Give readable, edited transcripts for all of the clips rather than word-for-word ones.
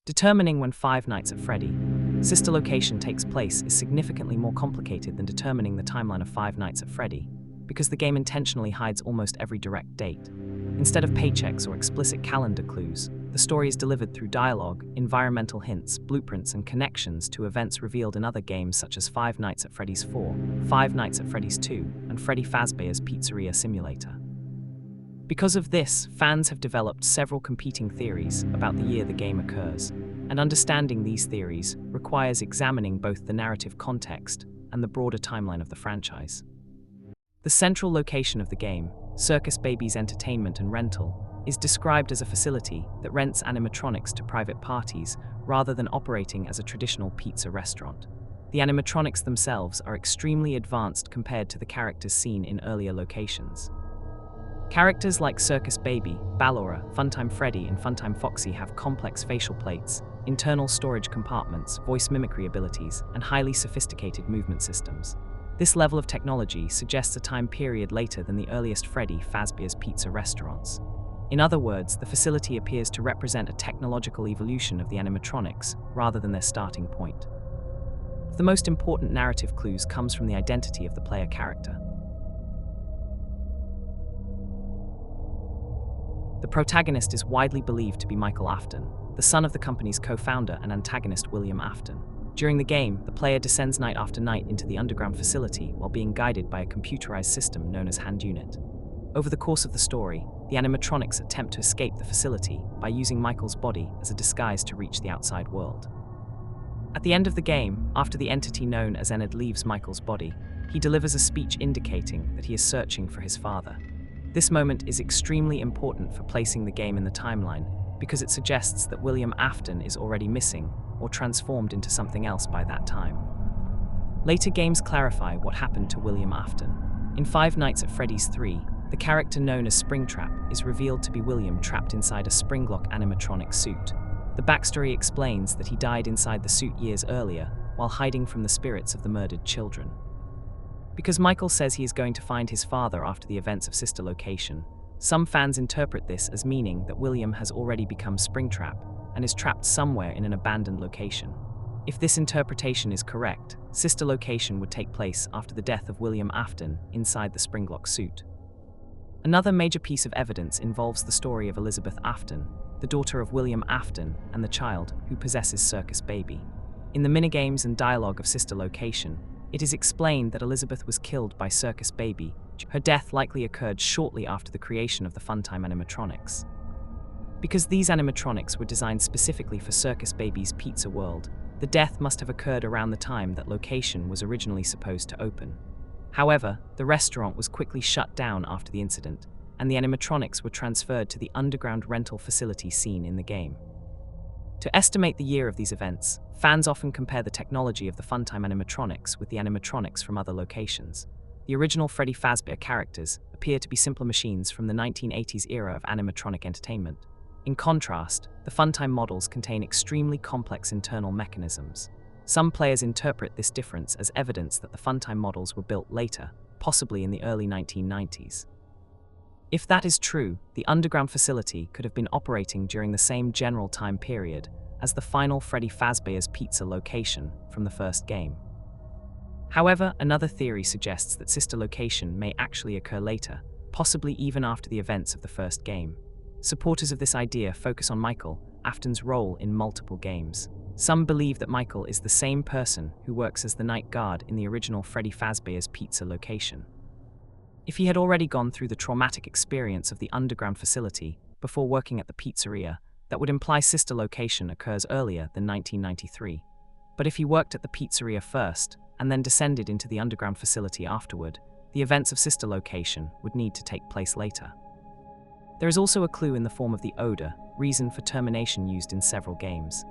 Determining when Five Nights at Freddy sister location takes place is significantly more complicated than determining the timeline of Five Nights at Freddy, because the game intentionally hides almost every direct date. Instead of paychecks or explicit calendar clues, the story is delivered through dialogue, environmental hints, blueprints, and connections to events revealed in other games such as Five Nights at Freddy's 4, Five Nights at Freddy's 2, and Freddy Fazbear's Pizzeria Simulator. Because of this, fans have developed several competing theories about the year the game occurs, and understanding these theories requires examining both the narrative context and the broader timeline of the franchise. The central location of the game, Circus Baby's Entertainment and Rental, is described as a facility that rents animatronics to private parties rather than operating as a traditional pizza restaurant. The animatronics themselves are extremely advanced compared to the characters seen in earlier locations. Characters like Circus Baby, Ballora, Funtime Freddy, and Funtime Foxy have complex facial plates, internal storage compartments, voice mimicry abilities, and highly sophisticated movement systems. This level of technology suggests a time period later than the earliest Freddy Fazbear's Pizza restaurants. In other words, the facility appears to represent a technological evolution of the animatronics rather than their starting point. The most important narrative clues comes from the identity of the player character. The protagonist is widely believed to be Michael Afton, the son of the company's co-founder and antagonist William Afton. During the game, the player descends night after night into the underground facility while being guided by a computerized system known as Hand Unit. Over the course of the story, the animatronics attempt to escape the facility by using Michael's body as a disguise to reach the outside world. At the end of the game, after the entity known as Enid leaves Michael's body, he delivers a speech indicating that he is searching for his father. This moment is extremely important for placing the game in the timeline because it suggests that William Afton is already missing or transformed into something else by that time. Later games clarify what happened to William Afton. In Five Nights at Freddy's 3, the character known as Springtrap is revealed to be William trapped inside a Springlock animatronic suit. The backstory explains that he died inside the suit years earlier while hiding from the spirits of the murdered children. Because Michael says he is going to find his father after the events of Sister Location, some fans interpret this as meaning that William has already become Springtrap and is trapped somewhere in an abandoned location. If this interpretation is correct, Sister Location would take place after the death of William Afton inside the Springlock suit. Another major piece of evidence involves the story of Elizabeth Afton, the daughter of William Afton and the child who possesses Circus Baby. In the minigames and dialogue of Sister Location, it is explained that Elizabeth was killed by Circus Baby. Her death likely occurred shortly after the creation of the Funtime animatronics. Because these animatronics were designed specifically for Circus Baby's Pizza World, the death must have occurred around the time that location was originally supposed to open. However, the restaurant was quickly shut down after the incident, and the animatronics were transferred to the underground rental facility seen in the game. To estimate the year of these events, fans often compare the technology of the Funtime animatronics with the animatronics from other locations. The original Freddy Fazbear characters appear to be simpler machines from the 1980s era of animatronic entertainment. In contrast, the Funtime models contain extremely complex internal mechanisms. Some players interpret this difference as evidence that the Funtime models were built later, possibly in the early 1990s. If that is true, the underground facility could have been operating during the same general time period as the final Freddy Fazbear's Pizza location from the first game. However, another theory suggests that Sister Location may actually occur later, possibly even after the events of the first game. Supporters of this idea focus on Michael Afton's role in multiple games. Some believe that Michael is the same person who works as the night guard in the original Freddy Fazbear's Pizza location. If he had already gone through the traumatic experience of the underground facility before working at the pizzeria, that would imply Sister Location occurs earlier than 1993. But if he worked at the pizzeria first and then descended into the underground facility afterward, the events of Sister Location would need to take place later. There is also a clue in the form of the odor, reason for termination used in several games.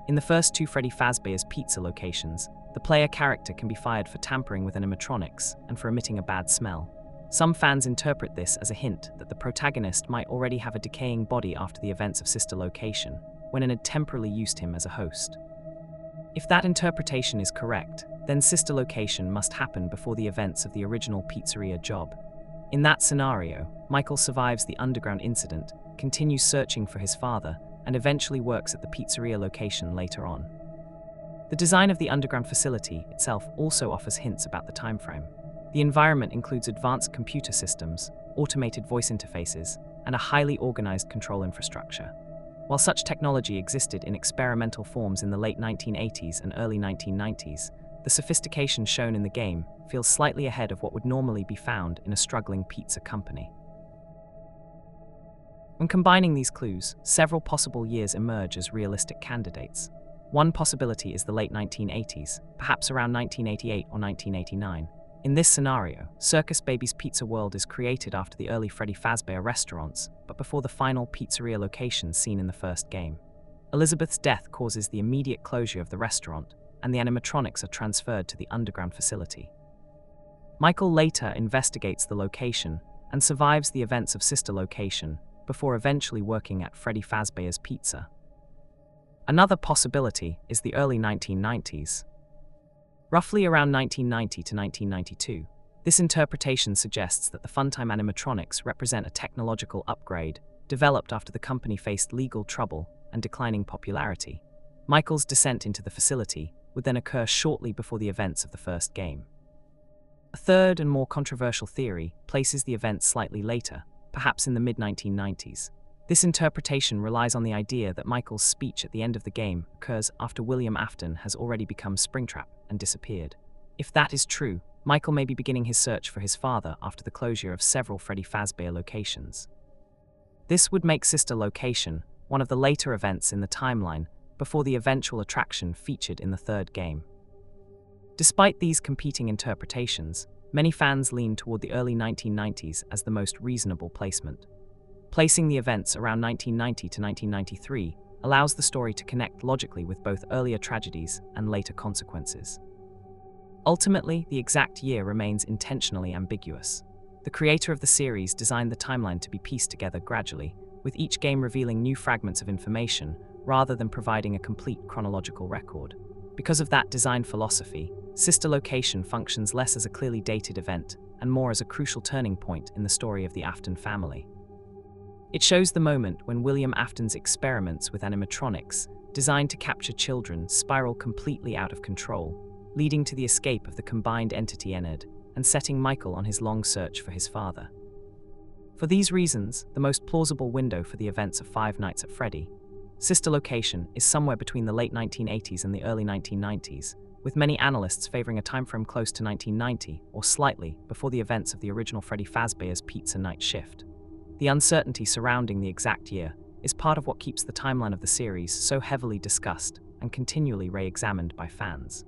In the first two Freddy Fazbear's Pizza locations, the player character can be fired for tampering with animatronics and for emitting a bad smell. Some fans interpret this as a hint that the protagonist might already have a decaying body after the events of Sister Location, when Enid temporarily used him as a host. If that interpretation is correct, then Sister Location must happen before the events of the original pizzeria job. In that scenario, Michael survives the underground incident, continues searching for his father, and eventually works at the pizzeria location later on. The design of the underground facility itself also offers hints about the timeframe. The environment includes advanced computer systems, automated voice interfaces, and a highly organized control infrastructure. While such technology existed in experimental forms in the late 1980s and early 1990s, the sophistication shown in the game feels slightly ahead of what would normally be found in a struggling pizza company. When combining these clues, several possible years emerge as realistic candidates. One possibility is the late 1980s, perhaps around 1988 or 1989. In this scenario, Circus Baby's Pizza World is created after the early Freddy Fazbear restaurants, but before the final pizzeria location seen in the first game. Elizabeth's death causes the immediate closure of the restaurant, and the animatronics are transferred to the underground facility. Michael later investigates the location and survives the events of sister location, before eventually working at Freddy Fazbear's Pizza. Another possibility is the early 1990s. Roughly around 1990 to 1992, this interpretation suggests that the Funtime animatronics represent a technological upgrade developed after the company faced legal trouble and declining popularity. Michael's descent into the facility would then occur shortly before the events of the first game. A third and more controversial theory places the events slightly later, perhaps in the mid-1990s. This interpretation relies on the idea that Michael's speech at the end of the game occurs after William Afton has already become Springtrap and disappeared. If that is true, Michael may be beginning his search for his father after the closure of several Freddy Fazbear locations. This would make Sister Location one of the later events in the timeline before the eventual attraction featured in the third game. Despite these competing interpretations, many fans lean toward the early 1990s as the most reasonable placement. Placing the events around 1990 to 1993 allows the story to connect logically with both earlier tragedies and later consequences. Ultimately, the exact year remains intentionally ambiguous. The creator of the series designed the timeline to be pieced together gradually, with each game revealing new fragments of information rather than providing a complete chronological record. Because of that design philosophy, Sister Location functions less as a clearly dated event and more as a crucial turning point in the story of the Afton family. It shows the moment when William Afton's experiments with animatronics, designed to capture children, spiral completely out of control, leading to the escape of the combined entity Enid and setting Michael on his long search for his father. For these reasons, the most plausible window for the events of Five Nights at Freddy, Sister Location is somewhere between the late 1980s and the early 1990s, with many analysts favoring a timeframe close to 1990 or slightly before the events of the original Freddy Fazbear's Pizza Night Shift. The uncertainty surrounding the exact year is part of what keeps the timeline of the series so heavily discussed and continually re-examined by fans.